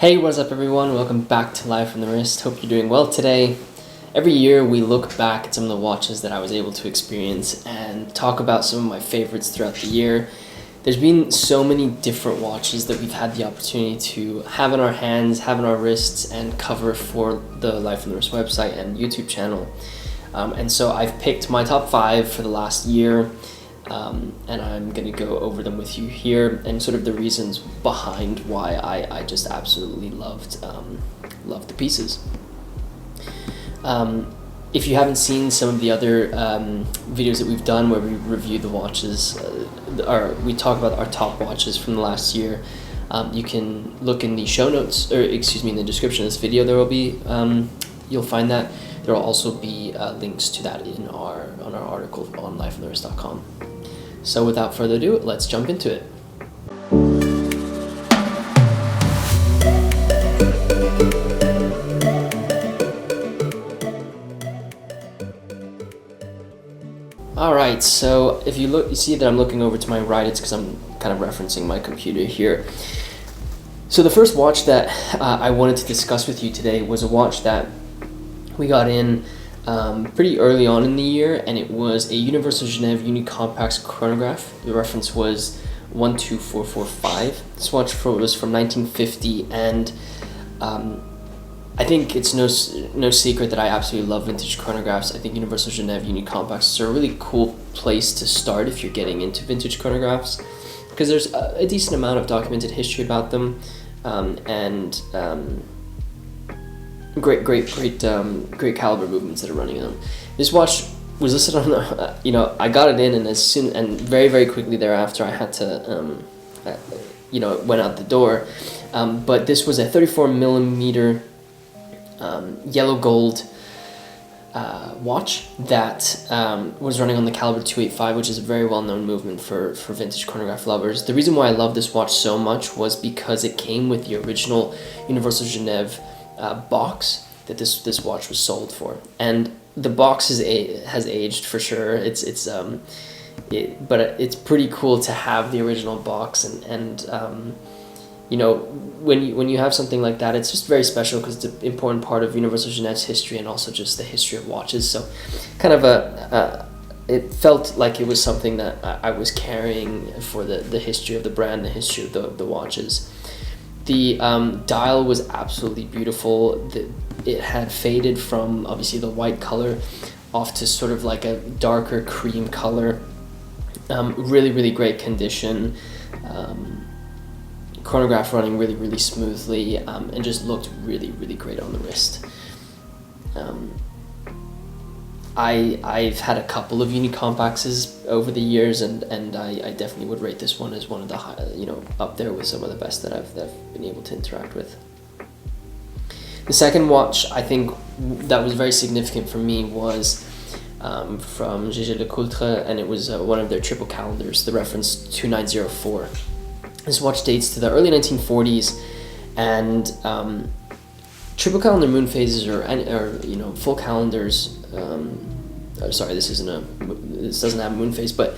Hey, what's up everyone? Welcome back to Live from the Wrist. Hope you're doing well today. Every year we look back at some of the watches that I was able to experience and talk about some of my favorites throughout the year. There's been so many different watches that we've had the opportunity to have in our hands, have in our wrists, and cover for the Live from the Wrist website and YouTube channel. And so I've picked my top 5 for the last year. And I'm going to go over them with you here and sort of the reasons behind why I just absolutely loved the pieces. If you haven't seen some of the other videos that we've done where we review the watches, we talk about our top watches from the last year, you can look in the show notes, in the description of this video. There will be, you'll find that. There will also be links to that on our article on lifefromthewrist.com. So without further ado, let's jump into it. Alright, so if you look, you see that I'm looking over to my right, it's because I'm kind of referencing my computer here. So the first watch that I wanted to discuss with you today was a watch that we got in pretty early on in the year, and it was a Universal Genève uni-compax chronograph. The reference was 12445. This watch was from 1950, and I think it's no secret that I absolutely love vintage chronographs. I think Universal Genève uni-compacts are a really cool place to start if you're getting into vintage chronographs, because there's a decent amount of documented history about them, and great caliber movements that are running in them. This watch was listed on the, I got it in, and very quickly thereafter I had to, it went out the door. But this was a 34 millimeter yellow gold watch that was running on the caliber 285, which is a very well-known movement for vintage chronograph lovers. The reason why I love this watch so much was because it came with the original Universal Genève box that this watch was sold for, and the box has aged for sure. But it's pretty cool to have the original box, and when you have something like that, it's just very special because it's an important part of Universal Genève's history and also just the history of watches. So kind of it felt like it was something that I was carrying for the history of the brand, the history of the watches. The dial was absolutely beautiful. It had faded from obviously the white color off to sort of like a darker cream color. Really great condition. Chronograph running really smoothly, and just looked really great on the wrist. I've had a couple of uni-compacts over the years, and I definitely would rate this one as one of the up there with some of the best that I've been able to interact with. The second watch I think that was very significant for me was from Jaeger LeCoultre, and it was one of their triple calendars, the reference 2904. This watch dates to the early 1940s, and triple calendar moon phases or full calendars. Sorry, this doesn't have a moon phase, but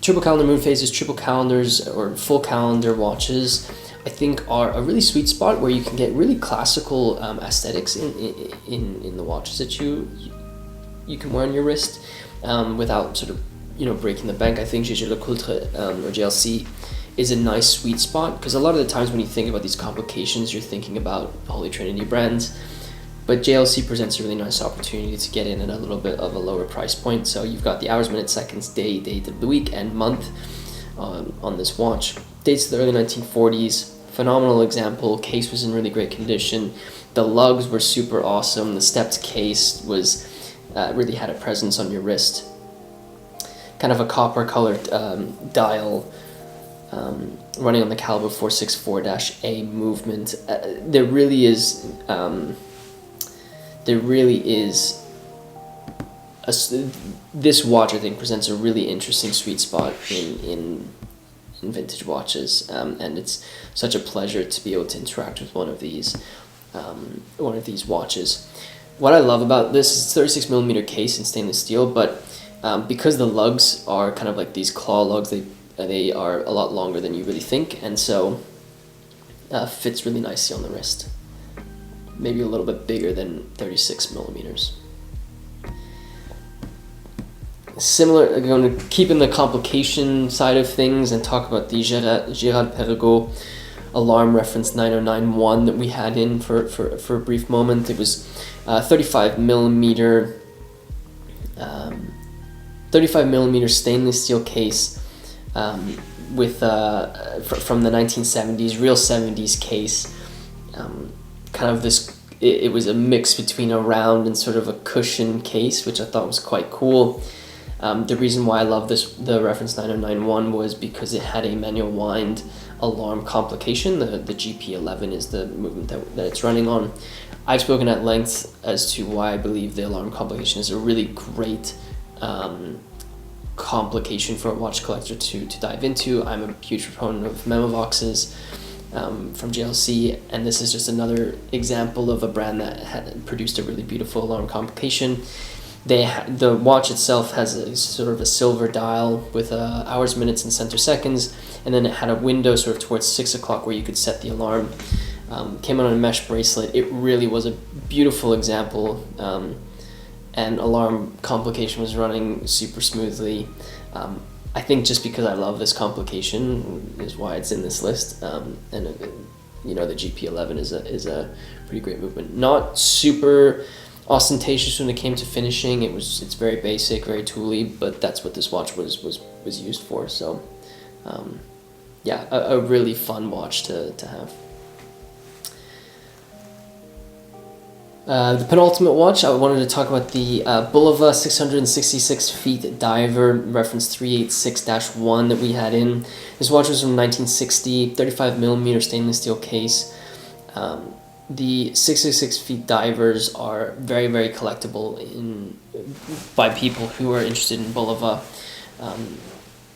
triple calendar moon phases, triple calendars, or full calendar watches, I think are a really sweet spot where you can get really classical aesthetics in the watches that you can wear on your wrist, without sort of breaking the bank. I think Jaeger LeCoultre or JLC is a nice sweet spot, because a lot of the times when you think about these complications, you're thinking about Holy Trinity brands, but JLC presents a really nice opportunity to get in at a little bit of a lower price point. So you've got the hours, minutes, seconds, date of the week, and month on this watch. Dates to the early 1940s. Phenomenal example. Case was in really great condition. The lugs were super awesome. The stepped case was really had a presence on your wrist. Kind of a copper colored dial, running on the caliber 464-A movement. There really is this watch I think presents a really interesting sweet spot in vintage watches, and it's such a pleasure to be able to interact with one of these watches. What I love about this is 36 millimeter case in stainless steel, but because the lugs are kind of like these claw lugs, they are a lot longer than you really think, and so fits really nicely on the wrist. Maybe a little bit bigger than 36 millimeters. Similar, I'm going to keep in the complication side of things and talk about the Girard Perregaux alarm reference 9091 that we had in for a brief moment. It was 35 millimeter stainless steel case with from the 1970s, real 70s case. Kind of this, it was a mix between a round and sort of a cushion case, which I thought was quite cool. The reason why I love the reference 9091 was because it had a manual wind alarm complication. The GP11 is the movement that it's running on. I've spoken at length as to why I believe the alarm complication is a really great complication for a watch collector to dive into. I'm a huge proponent of Memovoxes from JLC, and this is just another example of a brand that had produced a really beautiful alarm complication. The watch itself has a sort of a silver dial with hours, minutes, and center seconds, and then it had a window sort of towards 6 o'clock where you could set the alarm. Came on a mesh bracelet. It really was a beautiful example, and alarm complication was running super smoothly. I think just because I love this complication is why it's in this list, and you know, the GP11 is a pretty great movement. Not super ostentatious when it came to finishing. It's very basic, very tooly, but that's what this watch was used for. So yeah, a really fun watch to have. The penultimate watch, I wanted to talk about the Bulova 666 feet diver reference 386-1 that we had in. This watch was from 1960, 35 millimeter stainless steel case. The 666 feet divers are very, very collectible by people who are interested in Bulova.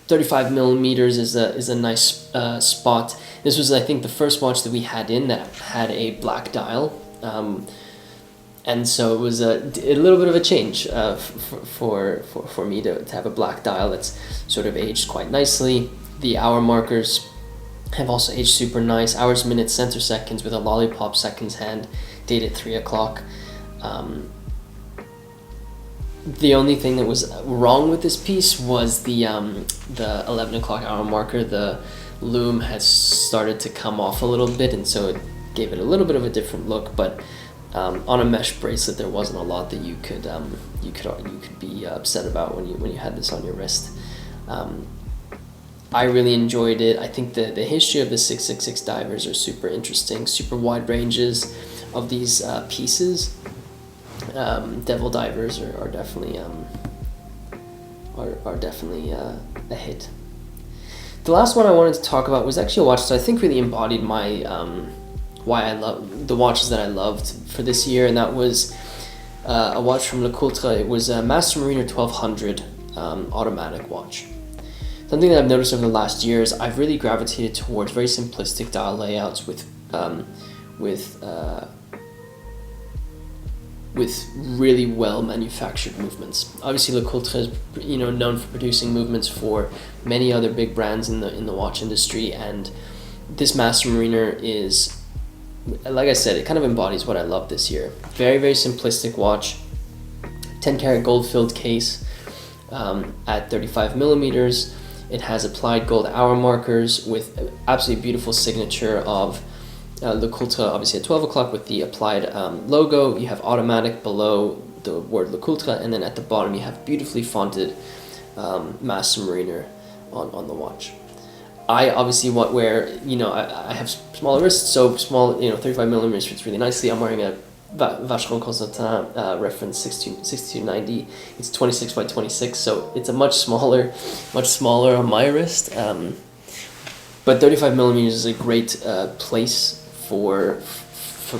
35 millimeters is a nice spot. This was, I think, the first watch that we had in that had a black dial. And so it was a little bit of a change for me to have a black dial that's sort of aged quite nicely. The hour markers have also aged super nice. Hours, minutes, center seconds with a lollipop seconds hand, date at 3 o'clock. The only thing that was wrong with this piece was the 11 o'clock hour marker. The loom has started to come off a little bit, and so it gave it a little bit of a different look. But on a mesh bracelet, there wasn't a lot that you could be upset about when you had this on your wrist. I really enjoyed it. I think the history of the 666 divers are super interesting, super wide ranges of these pieces. Devil divers are definitely a hit. The last one I wanted to talk about was actually a watch that I think really embodied my why I love the watches that I loved for this year, and that was a watch from LeCoultre. It was a Master Mariner 1200 automatic watch. Something that I've noticed over the last year is I've really gravitated towards very simplistic dial layouts with really well manufactured movements. Obviously, LeCoultre is known for producing movements for many other big brands in the watch industry, and this Master Mariner is, like I said, it kind of embodies what I love this year. Very, very simplistic watch, 10 karat gold filled case at 35 millimeters. It has applied gold hour markers with absolutely beautiful signature of LeCoultre, obviously at 12 o'clock with the applied logo. You have automatic below the word LeCoultre, and then at the bottom you have beautifully fonted Master Mariner on the watch. I obviously I have smaller wrists, so small, 35 millimeters fits really nicely. I'm wearing a Vacheron Constantin reference 6290. It's 26 by 26, so it's a much smaller on my wrist. But 35 millimeters is a great place for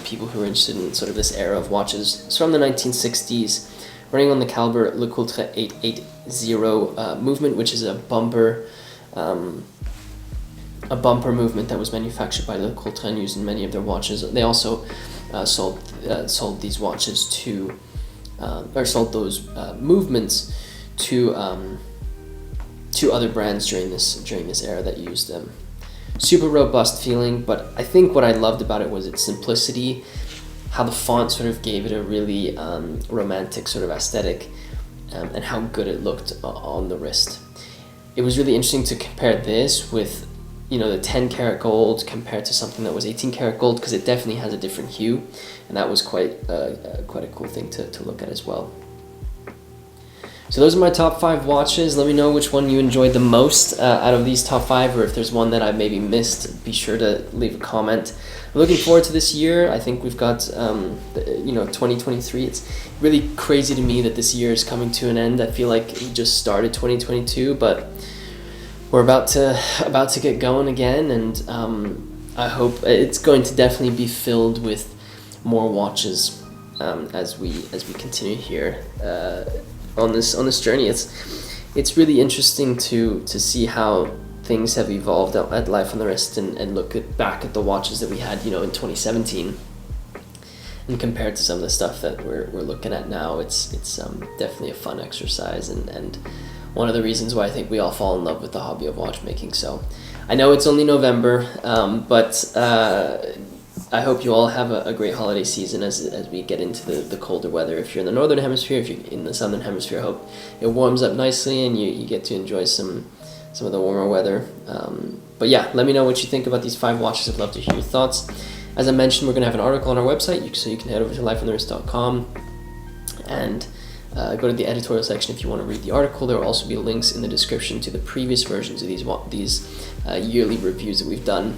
people who are interested in sort of this era of watches. It's from the 1960s, running on the caliber LeCoultre 880 movement, which is a bumper movement that was manufactured by LeCoultre and used in many of their watches. They also sold these watches to, or sold those movements to other brands during this era that used them. super robust feeling, but I think what I loved about it was its simplicity, how the font sort of gave it a really romantic sort of aesthetic, and how good it looked on the wrist. It was really interesting to compare this with, you know, the 10 karat gold compared to something that was 18 karat gold, because it definitely has a different hue, and that was quite a cool thing to look at as well. So those are my top 5 watches. Let me know which one you enjoyed the most out of these top 5, or if there's one that I maybe missed, be sure to leave a comment. I'm looking forward to this year. I think we've got, 2023. It's really crazy to me that this year is coming to an end. I feel like we just started 2022, but we're about to get going again, and I hope it's going to definitely be filled with more watches as we continue here on this journey. It's really interesting to see how things have evolved at Life on the Wrist, and look back at the watches that we had, in 2017, and compared to some of the stuff that we're looking at now. It's definitely a fun exercise, and one of the reasons why I think we all fall in love with the hobby of watchmaking. So I know it's only November, but I hope you all have a great holiday season as we get into the colder weather. If you're in the northern hemisphere, if you're in the southern hemisphere, I hope it warms up nicely and you get to enjoy some of the warmer weather. But yeah, let me know what you think about these 5 watches. I'd love to hear your thoughts. As I mentioned, we're going to have an article on our website, so you can head over to lifeonthewrist.com and go to the editorial section if you want to read the article. There will also be links in the description to the previous versions of these yearly reviews that we've done,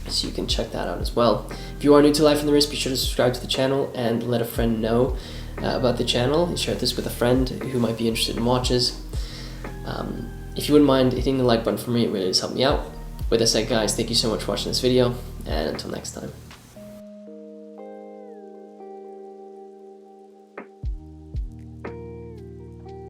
so you can check that out as well. If you are new to Life on the Wrist, be sure to subscribe to the channel and let a friend know about the channel. Share this with a friend who might be interested in watches. If you wouldn't mind hitting the like button for me, it really does help me out. With that said, guys, thank you so much for watching this video, and until next time.